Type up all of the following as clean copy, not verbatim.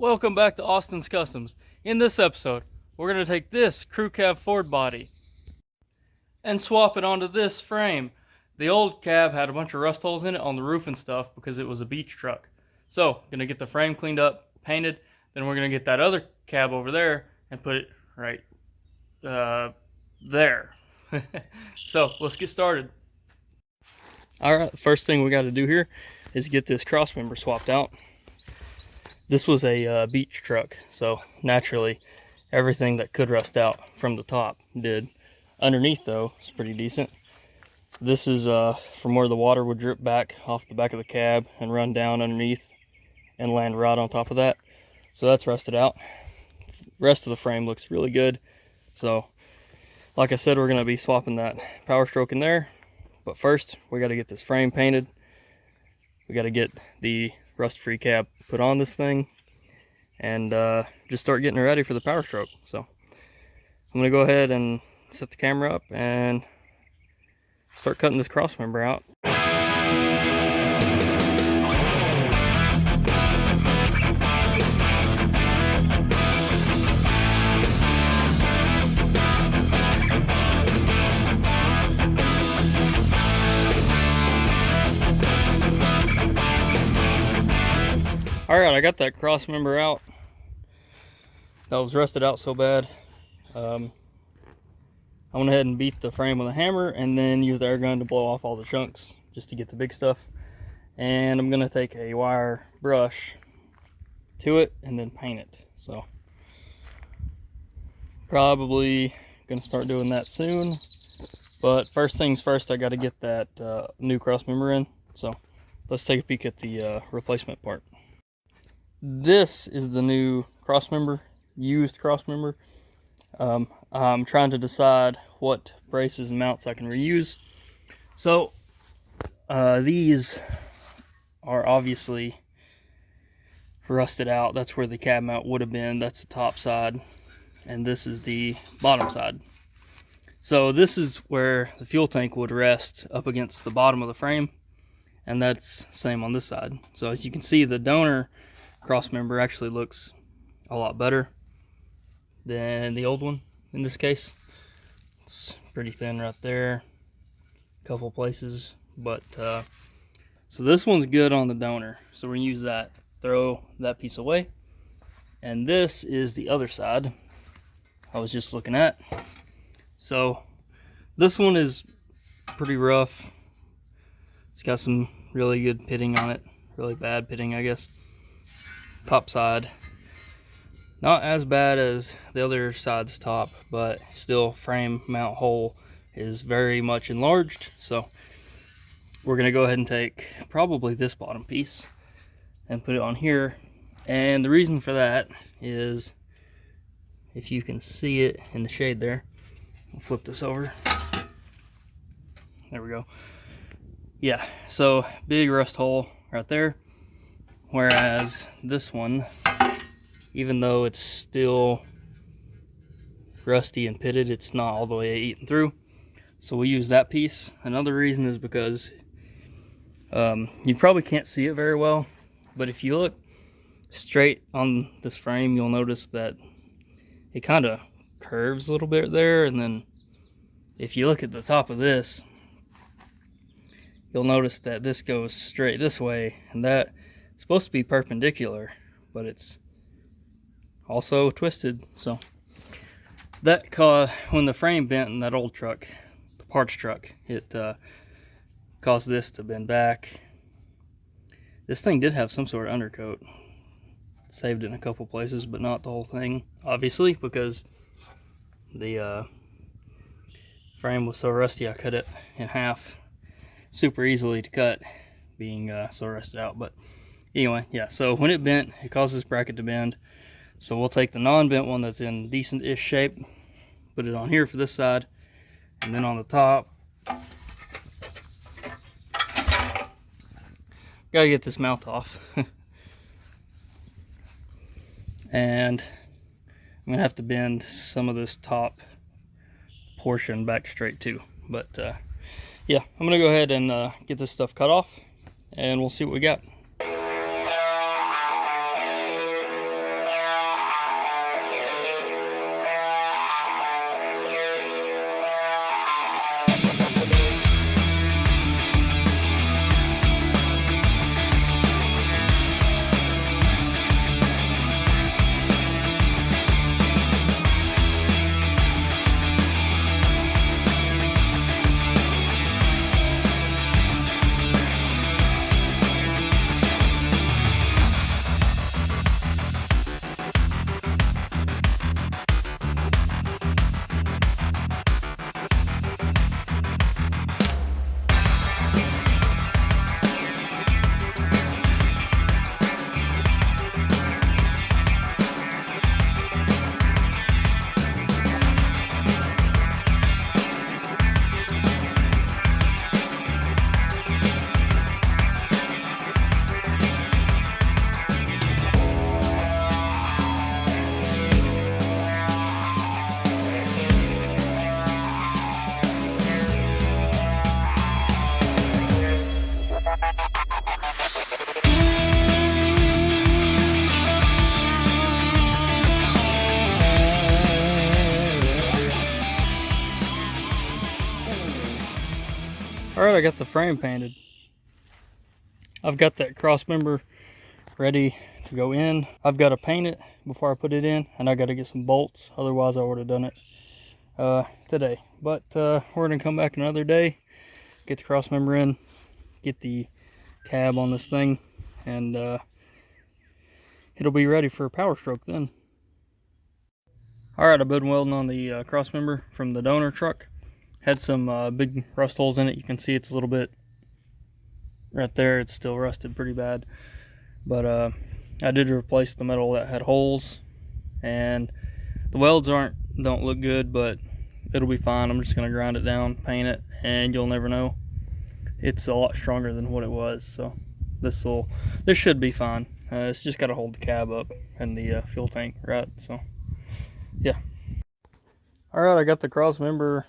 Welcome back to Austin's Customs. In this episode, we're going to take this crew cab Ford body and swap it onto this frame. The old cab had a bunch of rust holes in it on the roof and stuff because it was a beach truck. So, going to get the frame cleaned up, painted, then we're going to get that other cab over there and put it right there. So, let's get started. Alright, first thing we got to do here is get this cross member swapped out. This was a beach truck, so naturally everything that could rust out from the top did. Underneath though, it's pretty decent. This is from where the water would drip back off the back of the cab and run down underneath and land right on top of that. So that's rusted out. Rest of the frame looks really good. So like I said, we're going to be swapping that power stroke in there. But first, we got to get this frame painted. We got to get the rust-free cab put on this thing and just start getting it ready for the power stroke. So I'm gonna go ahead and set the camera up and start cutting this cross member out. Alright, I got that cross member out. That was rusted out so bad. I went ahead and beat the frame with a hammer and then used the air gun to blow off all the chunks just to get the big stuff. And I'm going to take a wire brush to it and then paint it. So probably going to start doing that soon. But first things first, I got to get that new cross member in. So let's take a peek at the replacement part. This is the new cross member, used cross member. I'm trying to decide what braces and mounts I can reuse. So these are obviously rusted out. That's where the cab mount would have been. That's the top side, and this is the bottom side. So this is where the fuel tank would rest up against the bottom of the frame, and that's same on this side. So as you can see, the donor cross member actually looks a lot better than the old one in this case. It's pretty thin right there, a couple places, but so this one's good on the donor, so we're gonna use that. Throw that piece away, and this is the other side I was just looking at. So this one is pretty rough. It's got some really good pitting on it, really bad pitting, I guess. Top side, not as bad as the other side's top, but still frame mount hole is very much enlarged. So we're gonna go ahead and take probably this bottom piece and put it on here. And the reason for that is, if you can see it in the shade there, I'll flip this over. There we go. Yeah, so big rust hole right there. Whereas this one, even though it's still rusty and pitted, it's not all the way eaten through. So we use that piece. Another reason is because you probably can't see it very well, but if you look straight on this frame, you'll notice that it kind of curves a little bit there. And then if you look at the top of this, you'll notice that this goes straight this way, and that supposed to be perpendicular, but it's also twisted. So that when the frame bent in that old truck, the parts truck, it caused this to bend back. This thing did have some sort of undercoat. Saved it in a couple places, but not the whole thing, obviously, because the frame was so rusty. I cut it in half super easily to cut, being so rusted out. But anyway, yeah, so when it bent, it caused this bracket to bend. So we'll take the non-bent one that's in decent-ish shape, put it on here for this side, and then on the top, gotta get this mount off. And I'm gonna have to bend some of this top portion back straight too. But yeah, I'm gonna go ahead and get this stuff cut off, and we'll see what we got. I got the frame painted. I've got that cross member ready to go in. I've got to paint it before I put it in, and I got to get some bolts. Otherwise, I would have done it today. But we're gonna come back another day, get the cross member in, get the cab on this thing, and it'll be ready for a power stroke then. Alright, I've been welding on the cross member from the donor truck. Had some big rust holes in it. You can see it's a little bit right there. It's still rusted pretty bad. But I did replace the metal that had holes, and the welds don't look good, but it'll be fine. I'm just gonna grind it down, paint it, and you'll never know. It's a lot stronger than what it was, so this should be fine. It's just got to hold the cab up and the fuel tank, right? So yeah. All right, I got the cross member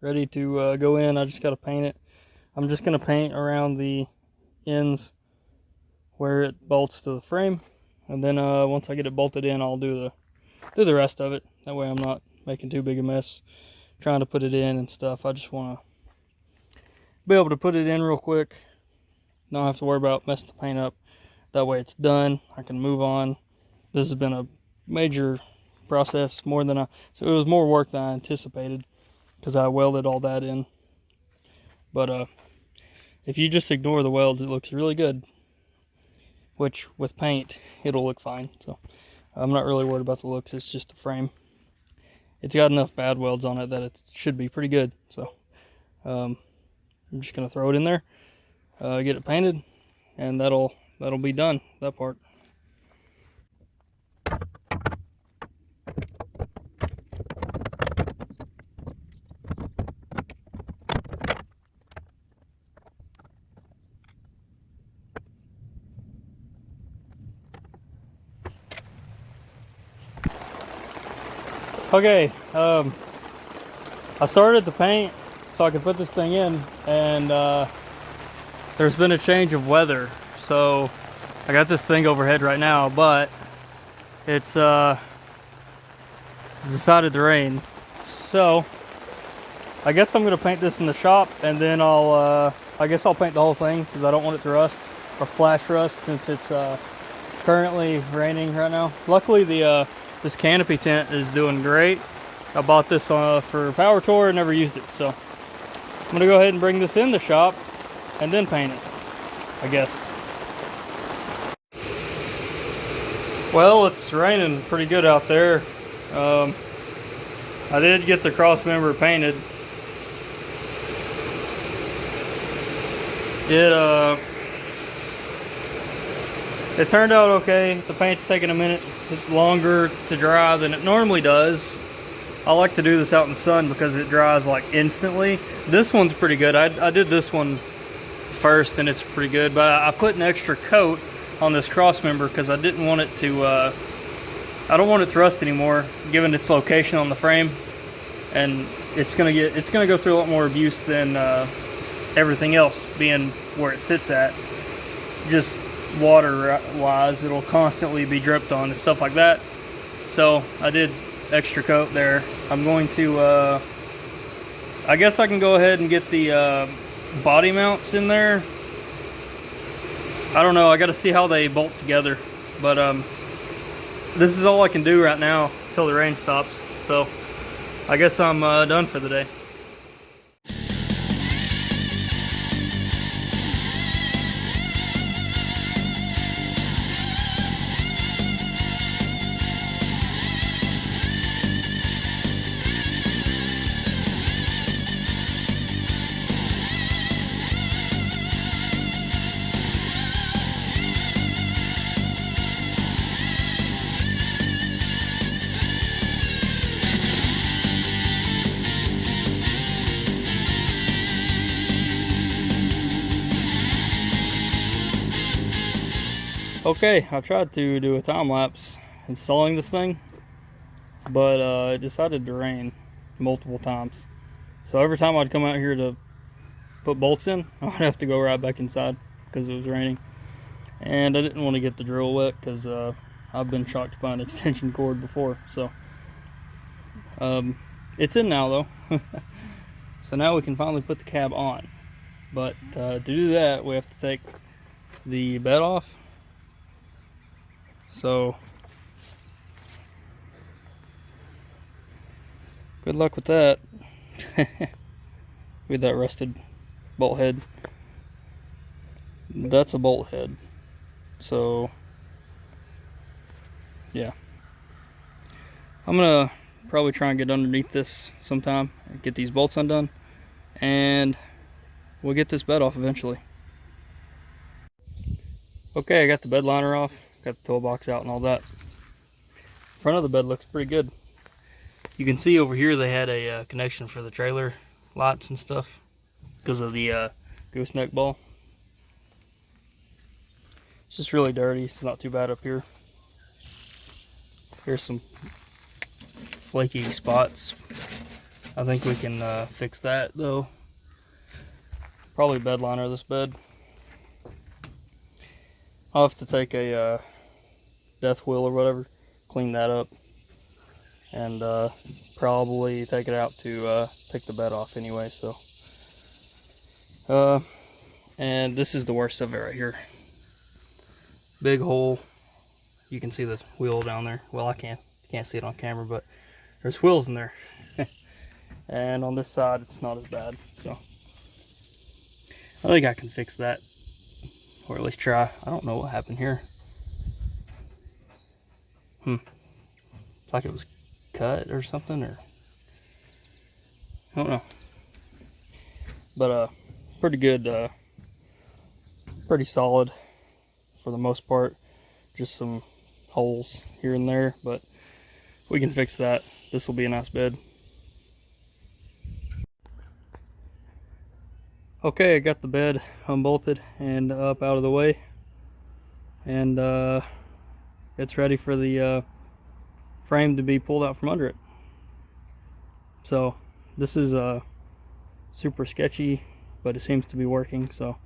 ready to go in. I just got to paint it. I'm just gonna paint around the ends where it bolts to the frame, and then once I get it bolted in, I'll do the rest of it. That way I'm not making too big a mess trying to put it in and stuff. I just want to be able to put it in real quick, don't have to worry about messing the paint up. That way it's done, I can move on. This has been a major process, so it was more work than I anticipated, because I welded all that in. But if you just ignore the welds, it looks really good, which with paint it'll look fine. So I'm not really worried about the looks. It's just the frame. It's got enough bad welds on it that it should be pretty good. So I'm just gonna throw it in there, get it painted, and that'll be done, that part. Okay, I started the paint so I could put this thing in, and there's been a change of weather, so I got this thing overhead right now, but it's decided to rain. So I guess I'm gonna paint this in the shop, and then I guess I'll paint the whole thing because I don't want it to rust or flash rust, since it's currently raining right now. Luckily this canopy tent is doing great. I bought this for Power Tour and never used it, so I'm gonna go ahead and bring this in the shop and then paint it, I guess. Well, it's raining pretty good out there. I did get the cross member painted. It turned out okay. The paint's taking a minute longer to dry than it normally does. I like to do this out in the sun because it dries like instantly. This one's pretty good. I did this one first and it's pretty good, but I put an extra coat on this cross member because I didn't want it to I don't want it to rust anymore, given its location on the frame, and it's gonna go through a lot more abuse than everything else, being where it sits at. Just water wise, it'll constantly be dripped on and stuff like that. So I did extra coat there. I'm going to I guess I can go ahead and get the body mounts in there. I don't know, I gotta see how they bolt together, but this is all I can do right now until the rain stops. So I guess I'm done for the day. Okay, I tried to do a time lapse installing this thing, but it decided to rain multiple times. So every time I'd come out here to put bolts in, I'd have to go right back inside because it was raining. And I didn't want to get the drill wet because I've been shocked by an extension cord before. So it's in now though. So now we can finally put the cab on. But to do that, we have to take the bed off. So good luck with that. With that rusted bolt head. That's a bolt head. So yeah, I'm gonna probably try and get underneath this sometime and get these bolts undone, and we'll get this bed off eventually. Okay, I got the bed liner off, got the toolbox out and all that. Front of the bed looks pretty good. You can see over here they had a connection for the trailer lights and stuff because of the gooseneck ball. It's just really dirty. It's not too bad up here. Here's some flaky spots. I think we can fix that though. Probably bed liner this bed. I'll have to take a death wheel or whatever, clean that up, and probably take it out to take the bed off anyway. So and this is the worst of it right here. Big hole. You can see the wheel down there. Well, I can't see it on camera, but there's wheels in there. And on this side it's not as bad, so I think I can fix that, or at least try. I don't know what happened here. It's like it was cut or something, or I don't know. But pretty good, pretty solid for the most part. Just some holes here and there, but we can fix that. This will be a nice bed. Okay, I got the bed unbolted and up out of the way, and it's ready for the frame to be pulled out from under it. So this is super sketchy, but it seems to be working. So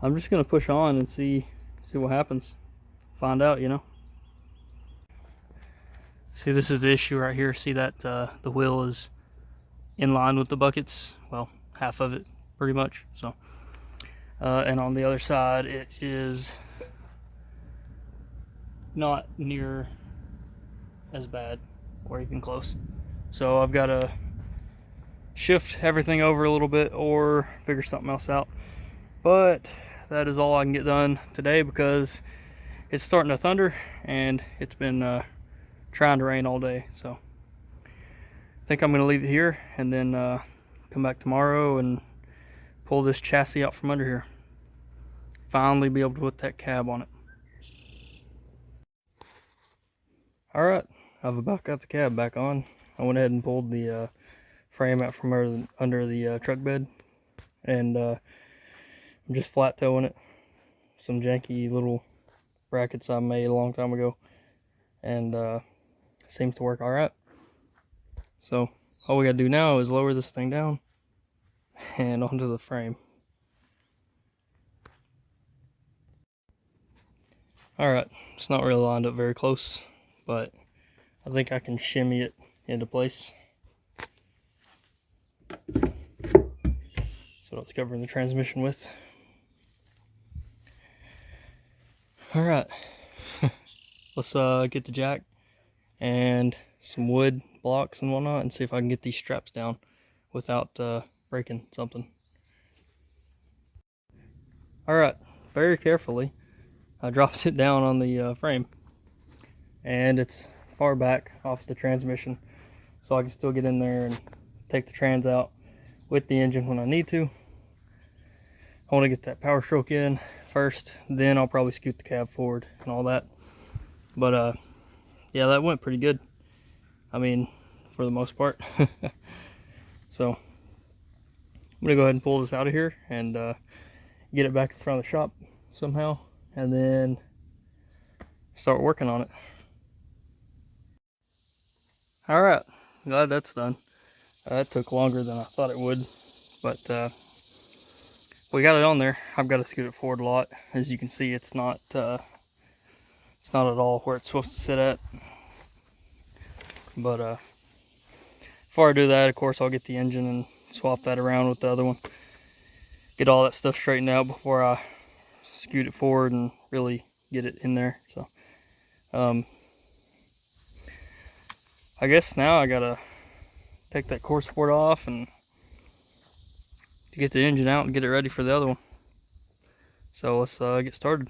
I'm just gonna push on and see what happens. Find out, you know. See, this is the issue right here. See that the wheel is in line with the buckets. Well, half of it pretty much. So and on the other side it is not near as bad or even close. So I've got to shift everything over a little bit or figure something else out. But that is all I can get done today because it's starting to thunder and it's been trying to rain all day. So I think I'm going to leave it here and then come back tomorrow and pull this chassis out from under here. Finally be able to put that cab on it. Alright, I've about got the cab back on. I went ahead and pulled the frame out from under the truck bed, and I'm just flat towing it. Some janky little brackets I made a long time ago, and seems to work alright. So all we gotta do now is lower this thing down and onto the frame. Alright, it's not really lined up very close, but I think I can shimmy it into place. That's what I was covering the transmission with. Alright, let's get the jack and some wood blocks and whatnot and see if I can get these straps down without breaking something. Alright, very carefully I dropped it down on the frame, and it's far back off the transmission, so I can still get in there and take the trans out with the engine when I need to. I want to get that power stroke in first, then I'll probably scoot the cab forward and all that. But yeah, that went pretty good. I mean, for the most part. So I'm gonna go ahead and pull this out of here and get it back in front of the shop somehow, and then start working on it. All right, glad that's done. That took longer than I thought it would, but we got it on there. I've got to scoot it forward a lot. As you can see, it's not at all where it's supposed to sit at. But before I do that, of course, I'll get the engine and swap that around with the other one. get all that stuff straightened out before I scoot it forward and really get it in there. So I guess now I gotta take that core support off and to get the engine out and get it ready for the other one. So let's get started.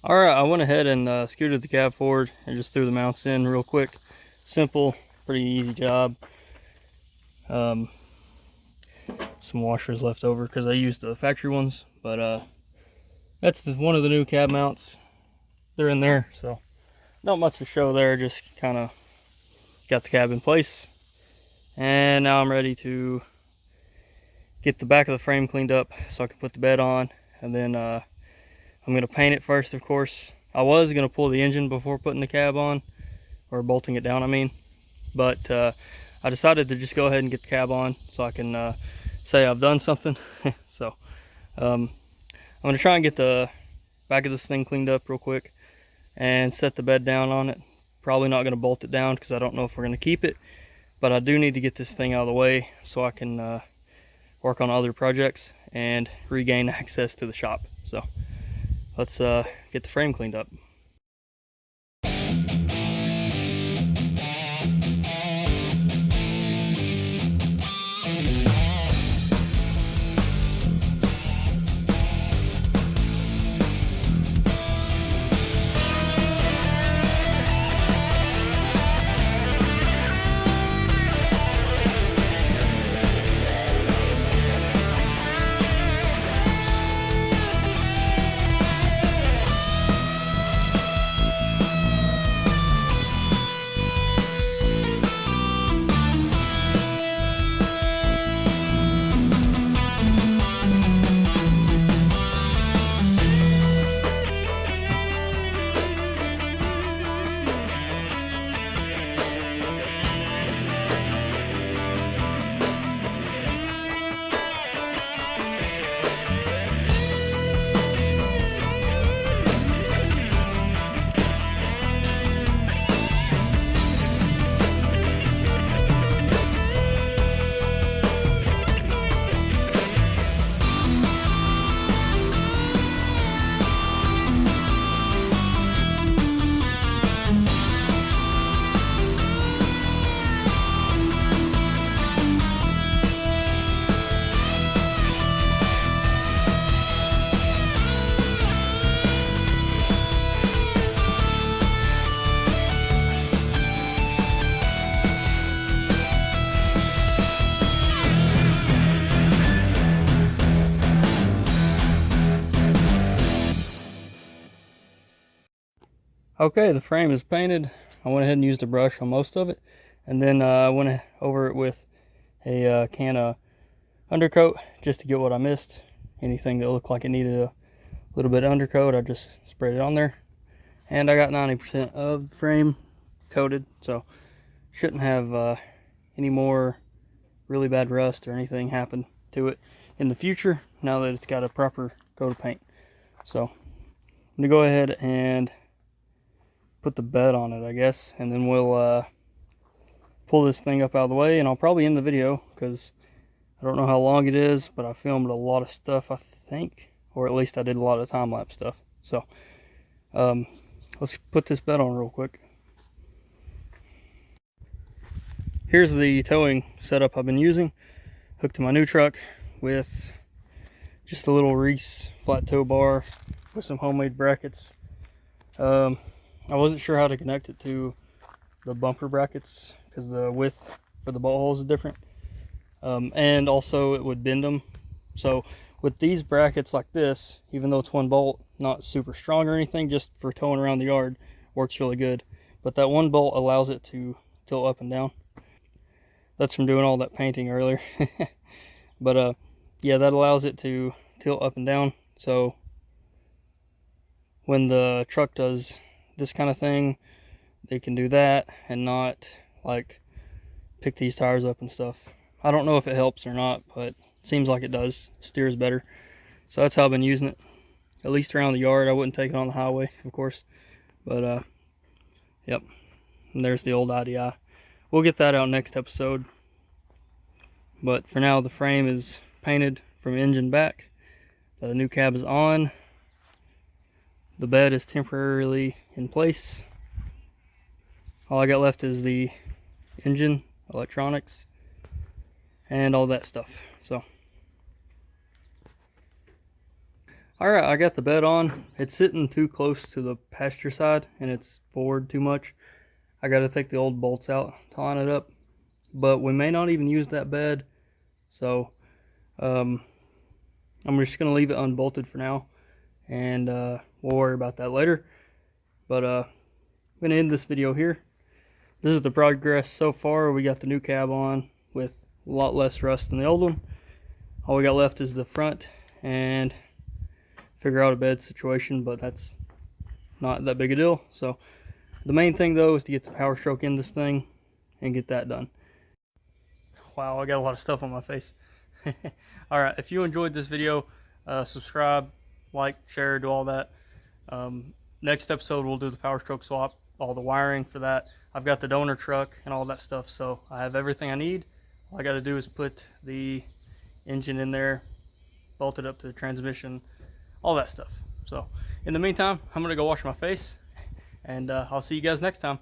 Alright, I went ahead and scooted the cab forward and just threw the mounts in real quick. Simple, pretty easy job. Some washers left over because I used the factory ones, but that's one of the new cab mounts. They're in there, so not much to show there, just kind of got the cab in place. And now I'm ready to get the back of the frame cleaned up so I can put the bed on, and then I'm going to paint it first, of course. I was going to pull the engine before putting the cab on, or bolting it down, I mean. But I decided to just go ahead and get the cab on so I can say I've done something. So I'm going to try and get the back of this thing cleaned up real quick and set the bed down on it. Probably not going to bolt it down because I don't know if we're going to keep it. But I do need to get this thing out of the way so I can work on other projects and regain access to the shop. So let's get the frame cleaned up. Okay, the frame is painted. I went ahead and used a brush on most of it, and then I went over it with a can of undercoat just to get what I missed. Anything that looked like it needed a little bit of undercoat, I just sprayed it on there. And I got 90% of the frame coated, so shouldn't have any more really bad rust or anything happen to it in the future now that it's got a proper coat of paint. So I'm gonna go ahead and put the bed on it, I guess, and then we'll pull this thing up out of the way, and I'll probably end the video because I don't know how long it is, but I filmed a lot of stuff, I think, or at least I did a lot of time-lapse stuff. So let's put this bed on real quick. Here's the towing setup I've been using, hooked to my new truck with just a little Reese flat tow bar with some homemade brackets. I wasn't sure how to connect it to the bumper brackets because the width for the bolt holes is different, and also it would bend them. So with these brackets like this, even though it's one bolt, not super strong or anything, just for towing around the yard, works really good. But that one bolt allows it to tilt up and down. That's from doing all that painting earlier. But yeah, that allows it to tilt up and down. So when the truck does this kind of thing, they can do that and not like pick these tires up and stuff. I don't know if it helps or not, but it seems like it does. Steers better. So that's how I've been using it, at least around the yard. I wouldn't take it on the highway, of course. But yep, and there's the old IDI. We'll get that out next episode. But for now, the frame is painted from engine back. The new cab is on. The bed is temporarily in place. All I got left is the engine, electronics, and all that stuff. So, alright, I got the bed on. It's sitting too close to the passenger side and it's forward too much. I got to take the old bolts out to line it up, but we may not even use that bed, so I'm just going to leave it unbolted for now, and we'll worry about that later. But I'm going to end this video here. This is the progress so far. We got the new cab on with a lot less rust than the old one. All we got left is the front and figure out a bed situation, but that's not that big a deal. So the main thing though is to get the power stroke in this thing and get that done. Wow, I got a lot of stuff on my face. Alright, if you enjoyed this video, subscribe, like, share, do all that. Next episode we'll do the power stroke swap, all the wiring for that. I've got the donor truck and all that stuff, so I have everything I need. All I got to do is put the engine in there, bolt it up to the transmission, all that stuff. So in the meantime, I'm going to go wash my face, and I'll see you guys next time.